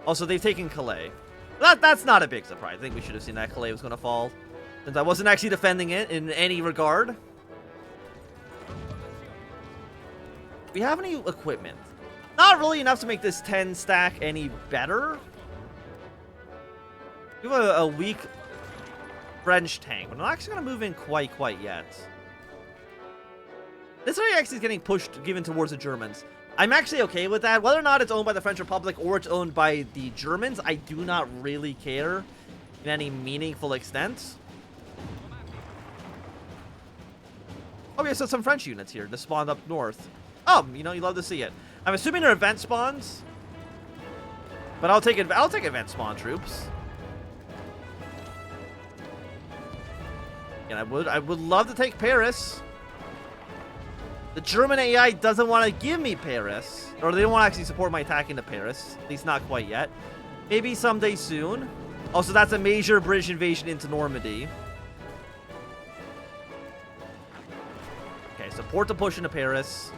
Also, they've taken Calais. That's not a big surprise. I think we should have seen that Calais was going to fall, since I wasn't actually defending it in any regard. We have any equipment? Not really enough to make this 10 stack any better. We have a weak French tank, but I'm not actually going to move in quite yet. This area actually is getting pushed, given towards the Germans. I'm actually okay with that. Whether or not it's owned by the French Republic or it's owned by the Germans, I do not really care in any meaningful extent. Oh, yeah, so some French units here just spawned up north. Oh, you know, you love to see it. I'm assuming they're event spawns, but I'll take event spawn troops. And I would love to take Paris. The German AI doesn't want to give me Paris, or they don't want to actually support my attack into Paris. At least not quite yet. Maybe someday soon. Also, that's a major British invasion into Normandy. Okay, support the push into Paris.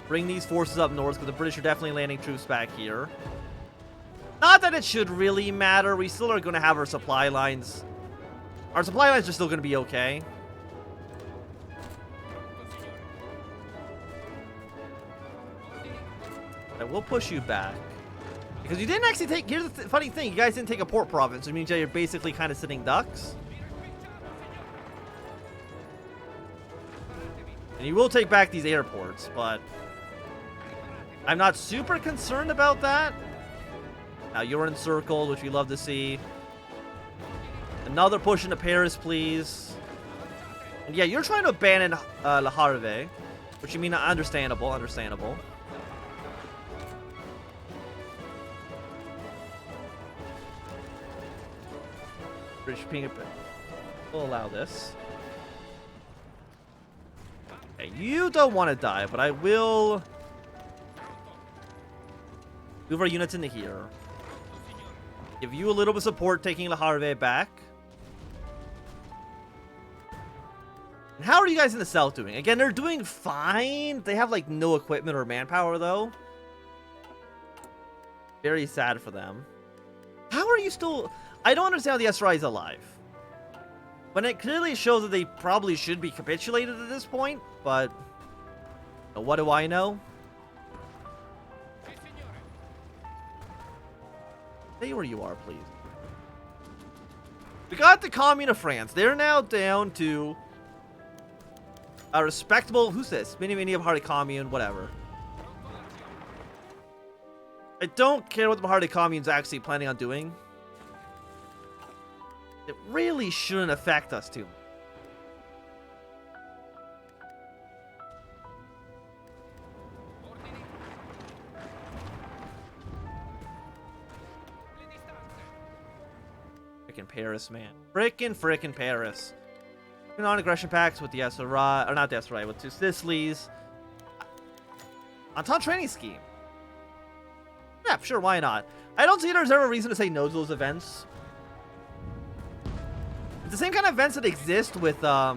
Bring these forces up north, because the British are definitely landing troops back here. Not that it should really matter. We still are going to have our supply lines. Our supply lines are still going to be okay. I will push you back. Because you didn't actually take... Here's the funny thing. You guys didn't take a port province, which means that you're basically kind of sitting ducks. And you will take back these airports, but... I'm not super concerned about that. Now you're encircled, which we love to see. Another push into Paris, please. And yeah, you're trying to abandon Le Havre, which you mean understandable. British Ping will allow this. Okay, you don't want to die, but I will move our units into here. Give you a little bit of support, taking Le Havre back. And how are you guys in the south doing? Again, they're doing fine. They have, like, no equipment or manpower, though. Very sad for them. How are you still... I don't understand how the SRI is alive. When it clearly shows that they probably should be capitulated at this point, but... what do I know? Stay where you are, please. We got the Commune of France. They're now down to... a respectable... Who's this? Mini of Hardy Commune, whatever. I don't care what the Hardy Commune's actually planning on doing. It really shouldn't affect us too. Frickin' Paris, man. Frickin' Paris. Non-aggression pacts with the SRI, or not the SRI, with two Sicilies. Entente training scheme. Yeah, sure, why not? I don't see there's ever a reason to say no to those events. It's the same kind of events that exist with the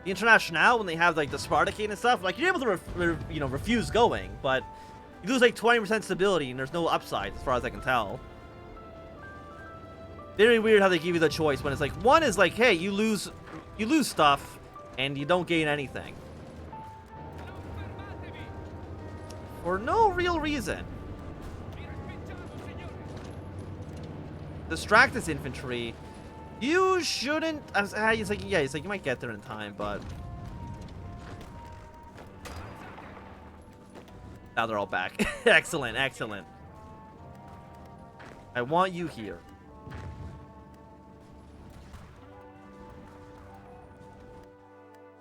Internationale when they have like the Spartacade and stuff. Like you're able to refuse going, but you lose like 20% stability and there's no upside as far as I can tell. Very weird how they give you the choice when it's like one is like, hey, you lose stuff and you don't gain anything for no real reason. Distract this infantry. You shouldn't. He's like, yeah, he's like, you might get there in time, but now they're all back. Excellent. I want you here.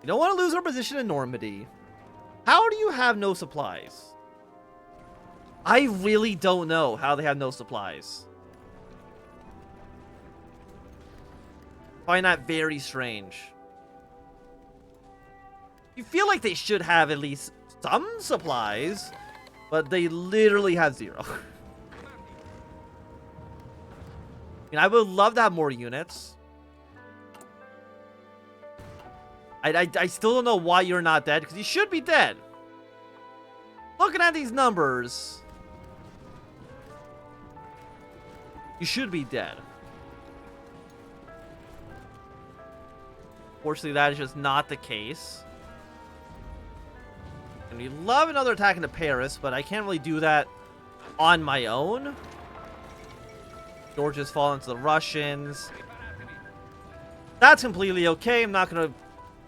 You don't want to lose our position in Normandy. How do you have no supplies? I really don't know how they have no supplies. Find that very strange. You feel like they should have at least some supplies, but they literally have zero. I mean, I would love to have more units. I still don't know why you're not dead, because you should be dead. Looking at these numbers, You should be dead. Fortunately, that is just not the case. And we love another attack into Paris, but I can't really do that on my own. Georgia's fallen to the Russians. That's completely okay. I'm not gonna...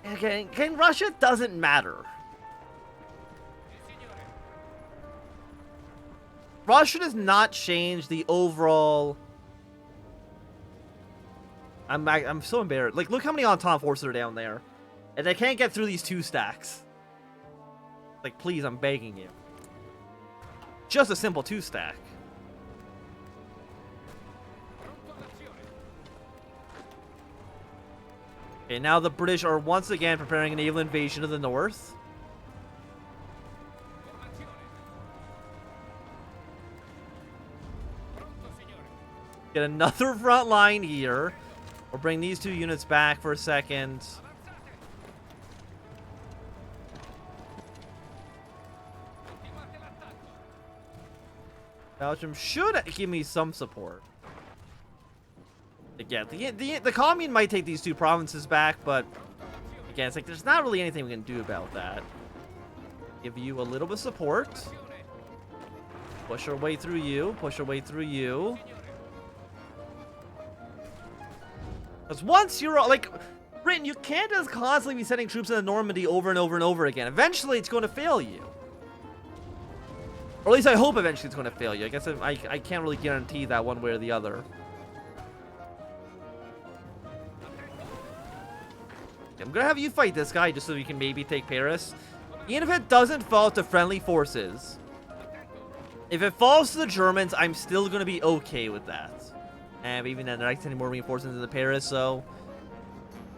Again, Russia doesn't matter. Russia does not change the overall... I'm so embarrassed. Like, look how many Anthnwam forces are down there. And they can't get through these 2 stacks. Like, please, I'm begging you. Just a simple 2 stack. Okay, now the British are once again preparing a naval invasion of the north. Get another front line here. We'll bring these 2 units back for a second. Belgium should give me some support. Again, the commune might take these 2 provinces back, but again, it's like there's not really anything we can do about that. Give you a little bit of support. Push our way through you. Push our way through you. Because once you're like, Britain, you can't just constantly be sending troops into Normandy over and over and over again. Eventually, it's going to fail you. Or at least I hope eventually it's going to fail you. I guess I can't really guarantee that one way or the other. I'm going to have you fight this guy just so you can maybe take Paris. Even if it doesn't fall to friendly forces. If it falls to the Germans, I'm still going to be okay with that. And even then, they're not sending more reinforcements into Paris, so...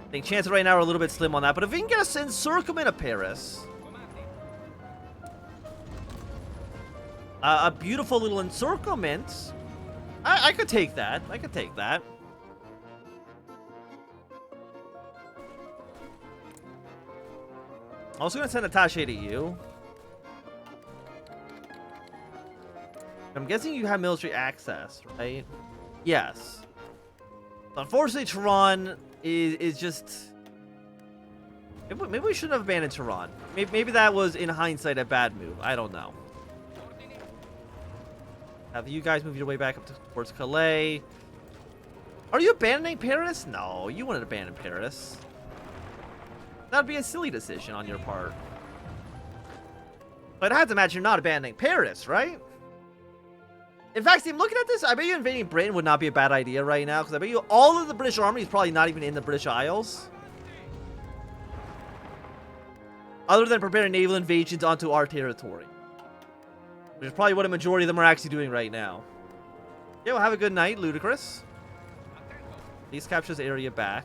I think chances right now are a little bit slim on that. But if we can get a encirclement of Paris... a beautiful little encirclement... I could take that. I could take that. Also going to send attaché to you. I'm guessing you have military access, right? Yes. Unfortunately, Tehran is just... Maybe we shouldn't have abandoned Tehran. Maybe that was, in hindsight, a bad move. I don't know. Have you guys move your way back up towards Calais. Are you abandoning Paris? No, you wouldn't abandon Paris. That would be a silly decision on your part. But I have to imagine you're not abandoning Paris, right? In fact, Steve, looking at this, I bet you invading Britain would not be a bad idea right now, because I bet you all of the British army is probably not even in the British Isles. Other than preparing naval invasions onto our territory. Which is probably what a majority of them are actually doing right now. Yeah, well, have a good night, Ludicrous. Please capture this area back.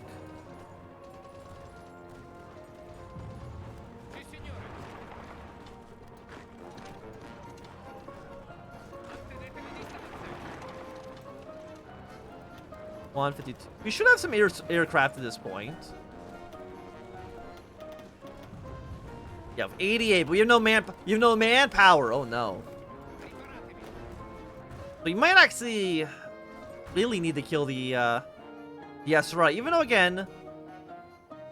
$152. We should have some aircraft at this point. Yeah, 88, but you have no manpower. Oh no. But you might actually really need to kill the yes, right. Even though again,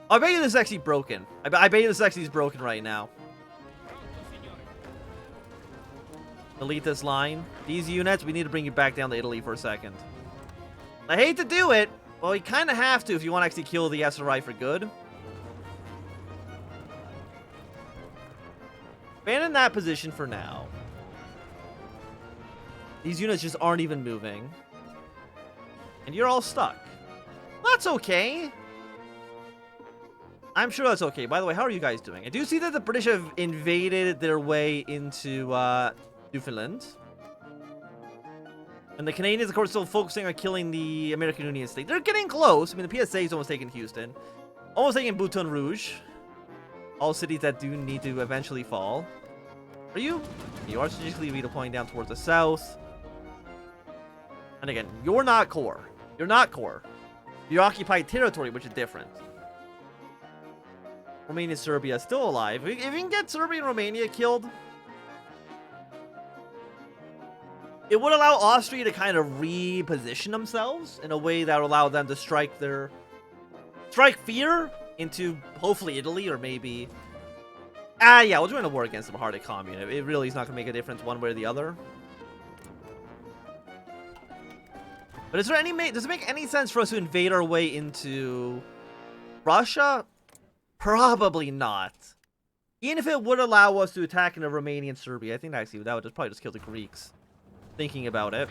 I bet you this is actually broken. I bet you this actually is broken right now. Delete this line. These units, we need to bring you back down to Italy for a second. I hate to do it. Well, you kind of have to if you want to actually kill the SRI for good. Abandon that position for now. These units just aren't even moving. And you're all stuck. That's okay. I'm sure that's okay. By the way, how are you guys doing? I do see that the British have invaded their way into Newfoundland. And the Canadians, of course, still focusing on killing the American Union State. They're getting close. I mean, the PSA is almost taking Houston. Almost taking Bouton Rouge. All cities that do need to eventually fall. Are you? You are strategically redeploying down towards the south. And again, you're not core. You're not core. You occupy territory, which is different. Romania, Serbia, still alive. If we can get Serbia and Romania killed... it would allow Austria to kind of reposition themselves in a way that would allow them to strike fear into hopefully Italy or maybe. Yeah, we'll join a war against the Hardic Commune. It really is not going to make a difference one way or the other. But does it make any sense for us to invade our way into Russia? Probably not. Even if it would allow us to attack into Romania and Serbia, I think actually that would probably just kill the Greeks. Thinking about it.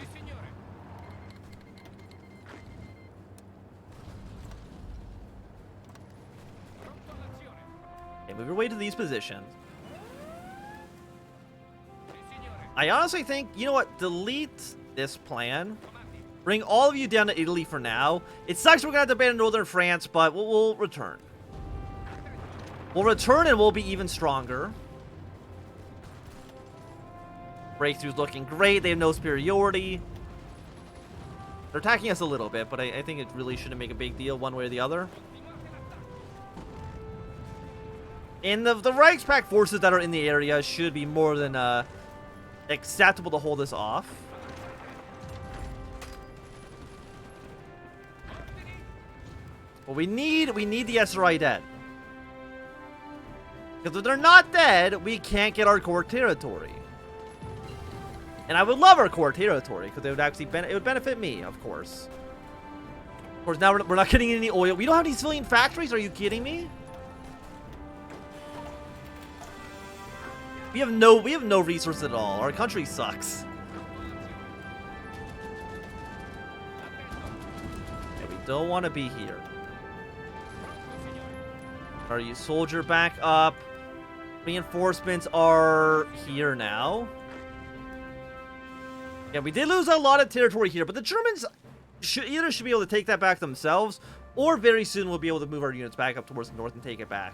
Okay, move your way to these positions. I honestly think, you know what? Delete this plan. Bring all of you down to Italy for now. It sucks we're going to have to abandon northern France, but we'll return. We'll return and we'll be even stronger. Breakthrough's looking great. They have no superiority. They're attacking us a little bit, but I think it really shouldn't make a big deal one way or the other. And the Reichspakt forces that are in the area should be more than acceptable to hold this off. But we need the SRI dead. Because if they're not dead, we can't get our core territory. And I would love our core territory because it would actually it would benefit me, of course. Of course, now we're not getting any oil. We don't have any civilian factories. Are you kidding me? We have no resources at all. Our country sucks. Okay, we don't want to be here. Are you soldier back up? Reinforcements are here now. Yeah, we did lose a lot of territory here, but the Germans should be able to take that back themselves, or very soon we'll be able to move our units back up towards the north and take it back.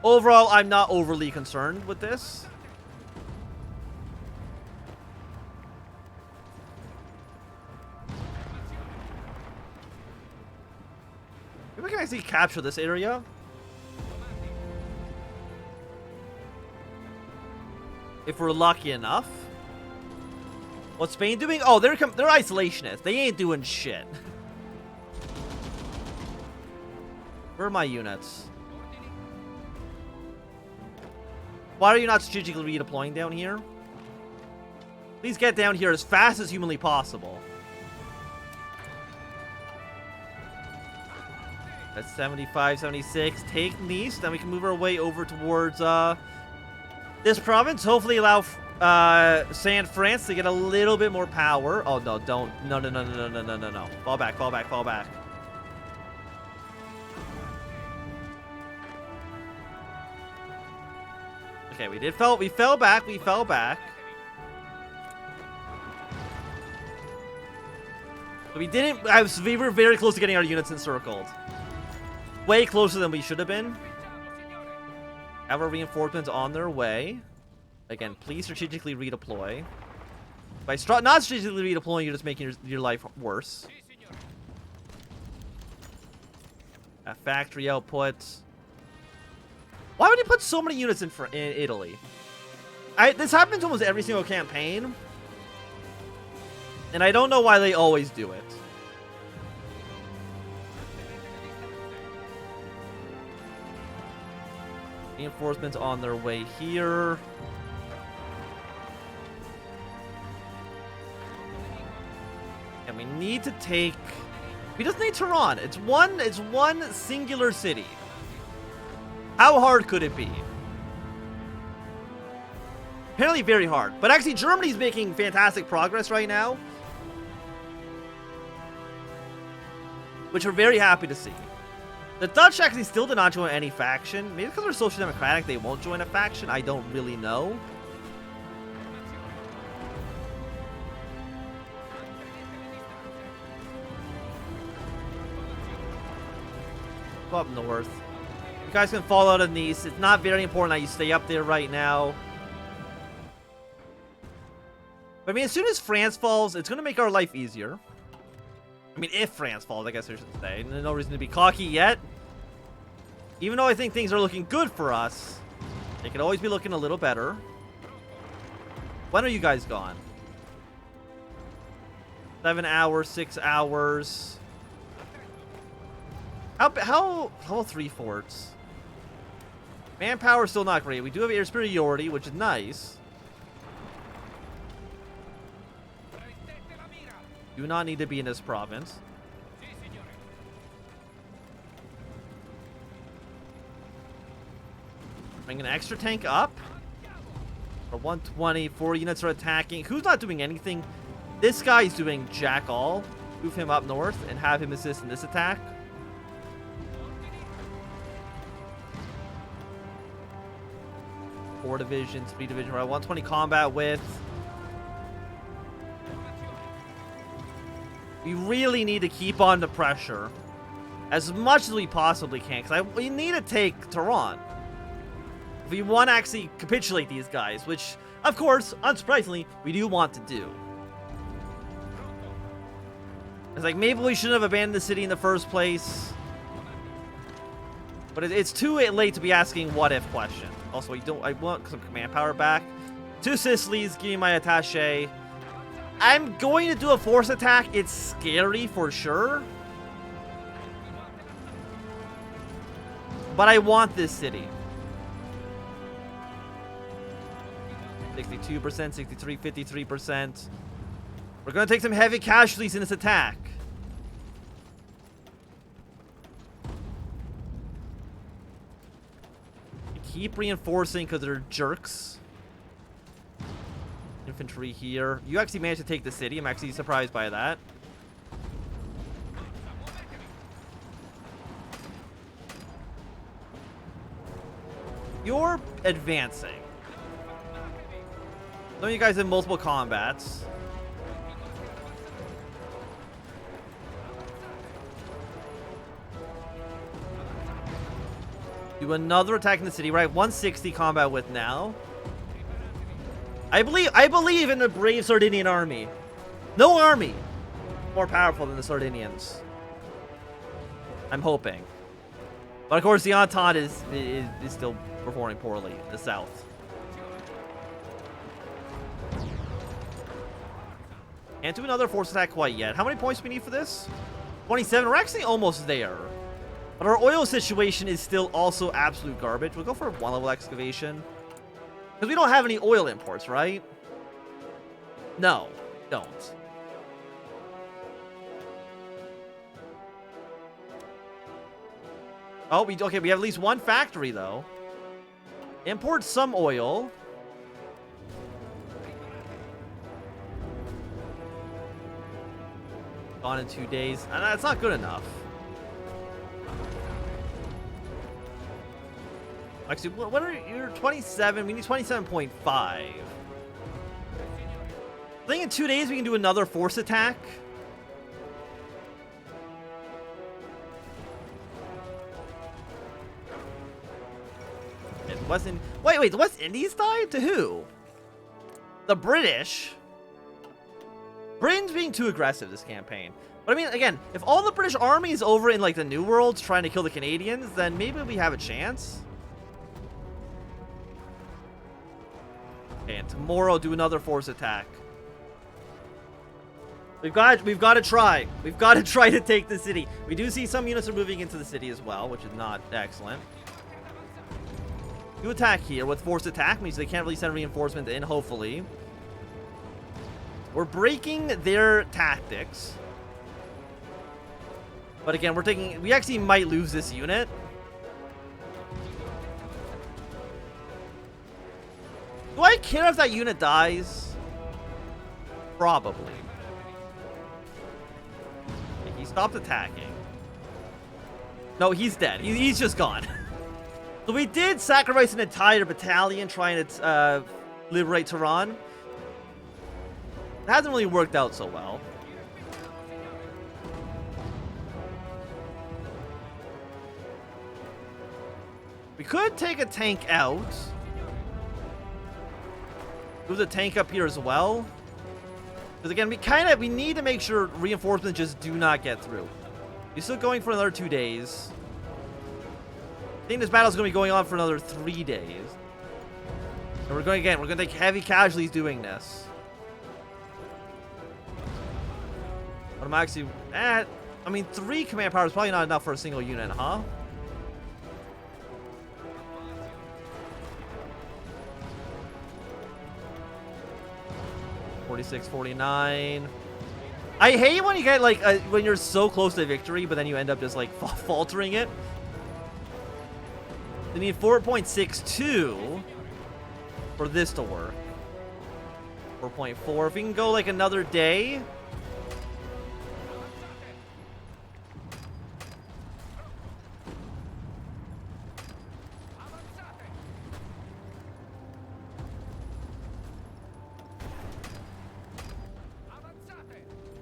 Overall, I'm not overly concerned with this. Maybe we can actually capture this area. If we're lucky enough. What's Spain doing? Oh, they're isolationists. They ain't doing shit. Where are my units? Why are you not strategically redeploying down here? Please get down here as fast as humanly possible. That's 75, 76. Take Nice. Then we can move our way over towards this province. Hopefully allow San France to get a little bit more power. Oh, no, don't. No. Fall back. Okay, we fell back. But we didn't, we were very close to getting our units encircled. Way closer than we should have been. Have our reinforcements on their way. Again, please strategically redeploy. By not strategically redeploying, you're just making your life worse. Factory output. Why would you put so many units in Italy? This happens almost every single campaign. And I don't know why they always do it. Reinforcements on their way here. And we need to take... We just need Tehran. It's one singular city. How hard could it be? Apparently very hard. But actually, Germany's making fantastic progress right now. Which we're very happy to see. The Dutch actually still did not join any faction. Maybe because they're social democratic, they won't join a faction. I don't really know. Go up north. You guys can fall out of Nice. It's not very important that you stay up there right now. But I mean, as soon as France falls, it's going to make our life easier. I mean, if France falls, I guess I should say. There's no reason to be cocky yet. Even though I think things are looking good for us, they could always be looking a little better. When are you guys gone? 7 hours, 6 hours. How 3 forts? Manpower still not great. We do have air superiority, which is nice. Do not need to be in this province. Bring an extra tank up. For 120, 4 units are attacking. Who's not doing anything? This guy's doing jack all. Move him up north and have him assist in this attack. Four divisions, 3 divisions. We're at 120 combat with. We really need to keep on the pressure as much as we possibly can, because we need to take Tehran. If we want to actually capitulate these guys, which, of course, unsurprisingly, we do want to do. It's like, maybe we shouldn't have abandoned the city in the first place. But it's too late to be asking what-if question. Also, I want some command power back. 2 Sicilies, give me my attaché. I'm going to do a force attack. It's scary for sure. But I want this city. 62%, 63, 53%. We're going to take some heavy casualties in this attack. Keep reinforcing because they're jerks. Infantry here. You actually managed to take the city. I'm actually surprised by that. You're advancing. Some of you guys in multiple combats. Do another attack in the city, right? 160 combat with now. I believe in the brave Sardinian army. No army more powerful than the Sardinians. I'm hoping. But of course the Entente is still performing poorly in the south. Can't do another force attack quite yet. How many points do we need for this? 27. We're actually almost there. But our oil situation is still also absolute garbage. We'll go for 1 level excavation. Because we don't have any oil imports, right? No, don't. Oh, okay, we have at least 1 factory, though. Import some oil. Gone in 2 days. That's not good enough. Actually, what are your 27? We need 27.5. I think in 2 days we can do another force attack. Wait, the West Indies died? To who? The British? Britain's being too aggressive this campaign. But I mean, again, if all the British army is over in like the New World trying to kill the Canadians, then maybe we have a chance. Okay, and tomorrow do another force attack. We've got to try. We've got to try to take the city. We do see some units are moving into the city as well, which is not excellent. You attack here with force attack, means they can't really send reinforcement in, hopefully. We're breaking their tactics. But again, we actually might lose this unit. Do I care if that unit dies? Probably. He stopped attacking. No, he's dead. He's just gone. So we did sacrifice an entire battalion trying to liberate Tehran. It hasn't really worked out so well. We could take a tank out. Move the tank up here as well. Because again, we need to make sure reinforcements just do not get through. He's still going for another 2 days. I think this battle's going to be going on for another 3 days. And we're going again. We're going to take heavy casualties doing this. But I'm actually at... I mean, 3 command power is probably not enough for a single unit, huh? $46, $49. I hate when you get, like, when you're so close to victory, but then you end up just, like, faltering it. We need 4.62 for this to work. 4.4. If we can go, like, another day...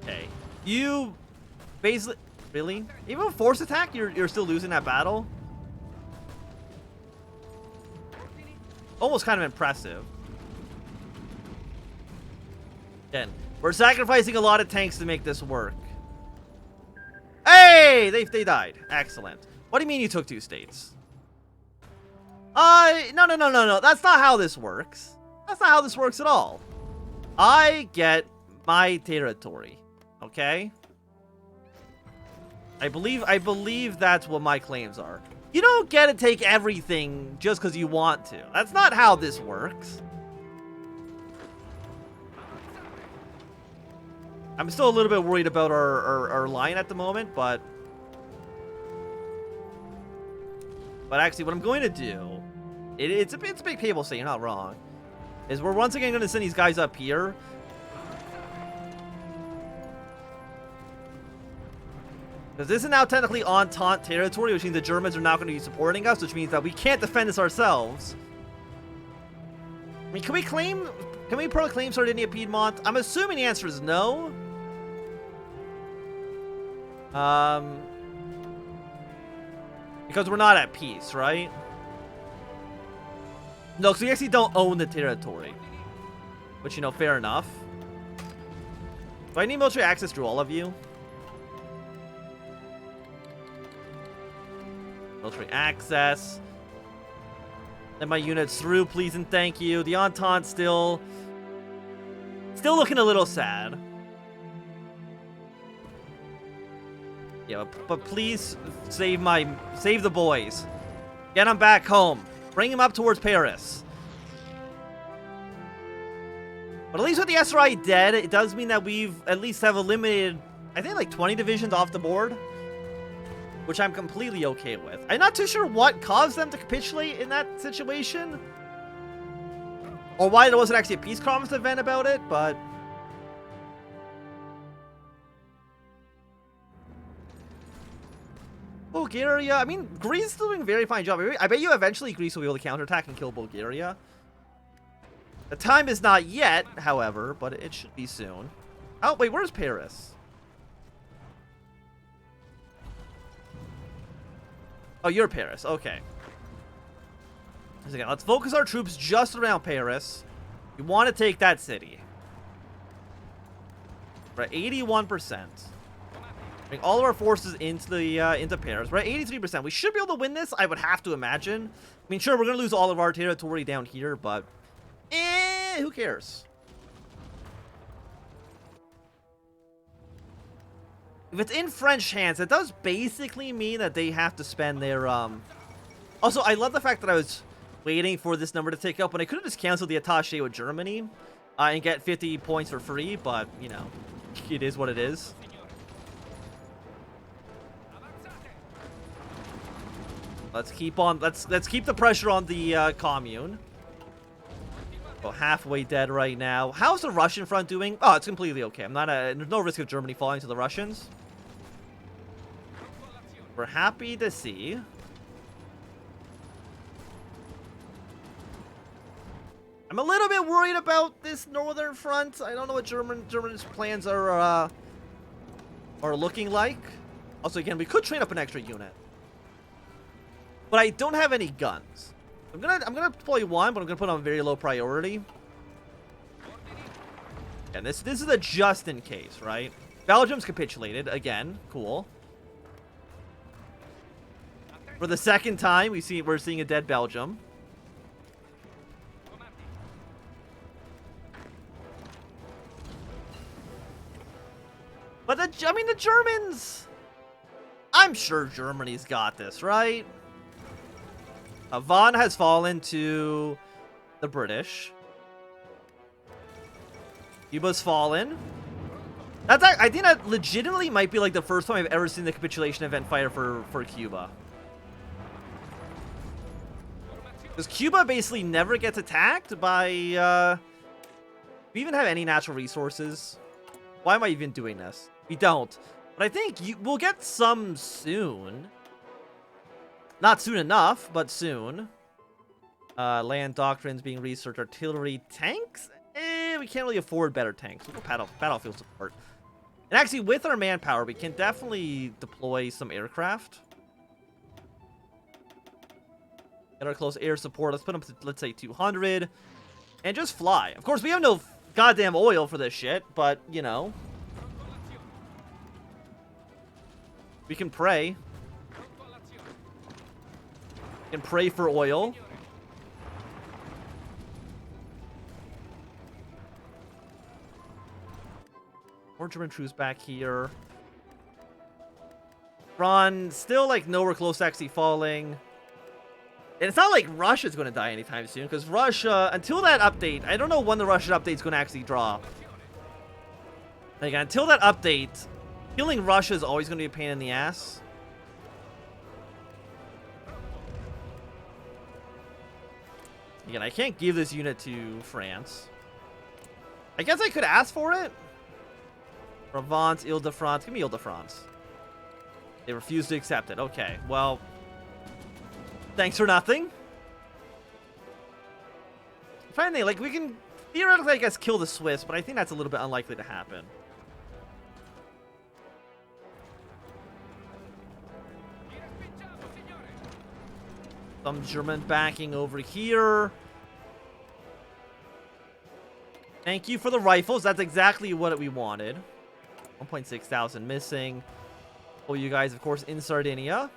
Okay. You basically... Really? Even with force attack, you're still losing that battle? Almost kind of impressive. Again, we're sacrificing a lot of tanks to make this work. Hey! They died. Excellent. What do you mean you took 2 states? No. That's not how this works. That's not how this works at all. I get my territory. Okay? I believe that's what my claims are. You don't get to take everything just because you want to. That's not how this works. I'm still a little bit worried about our line at the moment, but actually what I'm going to do, it's a big table state, you're not wrong, is we're once again going to send these guys up here. Because this is now technically Entente territory, which means the Germans are now going to be supporting us, which means that we can't defend this ourselves. I mean, can we proclaim Sardinia Piedmont? I'm assuming the answer is no. Because we're not at peace, right? No, because we actually don't own the territory. Which, you know, fair enough. Do I need military access to all of you? Military access. Let my units through, please and thank you. The Entente still looking a little sad. Yeah, but please save the boys. Get them back home. Bring them up towards Paris. But at least with the SRI dead, it does mean that we've at least have eliminated, I think, like 20 divisions off the board. Which I'm completely okay with. I'm not too sure what caused them to capitulate in that situation. Or why there wasn't actually a peace conference event about it, but... Bulgaria, I mean, Greece is still doing a very fine job. I bet you eventually Greece will be able to counterattack and kill Bulgaria. The time is not yet, however, but it should be soon. Oh, wait, where's Paris? Oh, you're Paris. Okay. So again, let's focus our troops just around Paris. We want to take that city. We're at 81%. Bring all of our forces into Paris. We're at 83%. We should be able to win this, I would have to imagine. I mean, sure, we're going to lose all of our territory down here, but... who cares? If it's in French hands, it does basically mean that they have to spend their, Also, I love the fact that I was waiting for this number to tick up, when I could have just canceled the attaché with Germany, and get 50 points for free, but, you know, it is what it is. Let's keep the pressure on the, commune. About halfway dead right now. How's the Russian front doing? Oh, it's completely okay. There's no risk of Germany falling to the Russians. We're happy to see. I'm a little bit worried about this northern front. I don't know what Germany's plans are looking like. Also, again, we could train up an extra unit, but I don't have any guns. I'm gonna deploy one, but I'm gonna put it on very low priority. And this is a just in case, right? Belgium's capitulated again. Cool. For the second time, we're seeing a dead Belgium. But I mean, the Germans... I'm sure Germany's got this, right? Von has fallen to the British. Cuba's fallen. I think that legitimately might be like the first time I've ever seen the capitulation event fire for Cuba. Because Cuba basically never gets attacked by... we even have any natural resources? Why am I even doing this? We don't. But I think we'll get some soon. Not soon enough, but soon. Land doctrines being researched. Artillery. Tanks? We can't really afford better tanks. We'll go battlefield support. And actually, with our manpower, we can definitely deploy some aircraft. Get our close air support. Let's put them to, let's say, 200. And just fly. Of course, we have no goddamn oil for this shit, but, you know. We can pray. We can pray for oil. More German troops back here. Ron still like nowhere close to actually falling. And it's not like Russia's going to die anytime soon, because Russia, until that update, I don't know when the Russian update's going to actually drop. Like, until that update, killing Russia is always going to be a pain in the ass. Again, I can't give this unit to France. I guess I could ask for it. Provence, Ile-de-France. Give me Ile-de-France. They refuse to accept it. Okay, well, thanks for nothing. Finally, like, we can theoretically, I guess, kill the Swiss, but I think that's a little bit unlikely to happen. Some German backing over here. Thank you for the rifles. That's exactly what we wanted. 1.6 thousand missing. Oh, you guys, of course, in Sardinia.